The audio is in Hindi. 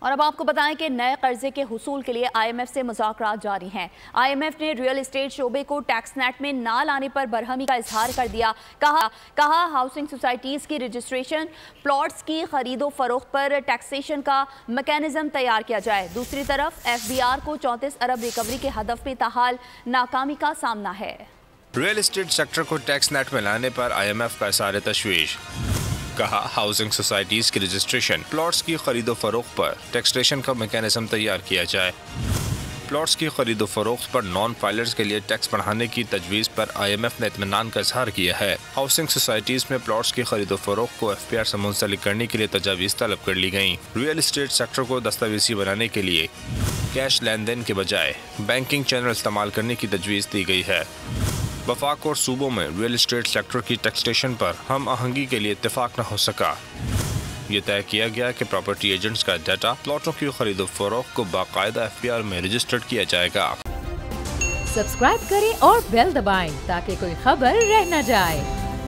और अब आपको बताएं कि नए कर्जे के हुसूल के लिए IMF से मुज़ाकरात जारी हैं। IMF ने रियल एस्टेट शोबे को टैक्स नेट में ना लाने पर बरहमी का इजहार कर दिया। कहा हाउसिंग सोसाइटीज़ की रजिस्ट्रेशन, प्लॉट्स की खरीदो फरोख्त पर टैक्सेशन का मैकेनिज्म तैयार किया जाए। दूसरी तरफ FBR को 34 अरब रिकवरी के हदफ में ताहाल नाकामी का सामना है। रियल एस्टेट सेक्टर को टैक्स नेट में लाने पर IMF का इज़हार तशवीश। कहा हाउसिंग सोसाइटीज की रजिस्ट्रेशन, प्लॉट्स की खरीदो फरोख्त पर टैक्सेशन का मैकेनिज्म तैयार किया जाए। प्लॉट्स की खरीदो फरोख्त पर नॉन फाइलर्स के लिए टैक्स बढ़ाने की तजवीज़ पर IMF ने इत्मीनान का इजहार किया है। हाउसिंग सोसाइटीज में प्लॉट्स की खरीदो फरोख्त को FBR से मुंसलिक करने के लिए तजावीज़ तलब कर ली गई। रियल एस्टेट सेक्टर को दस्तावेजी बनाने के लिए कैश लेन देन के बजाय बैंकिंग चैनल इस्तेमाल करने की तजवीज़ दी गई है। वफाक और सूबों में रियल एस्टेट सेक्टर की टैक्सेशन पर हम आहंगी के लिए इत्तेफाक न हो सका। ये तय किया गया कि प्रॉपर्टी एजेंट्स का डाटा प्लॉटों की खरीदो फरोख्त को बाकायदा FBR में रजिस्टर्ड किया जाएगा। सब्सक्राइब करें और बेल दबाएं ताकि कोई खबर रह न जाए।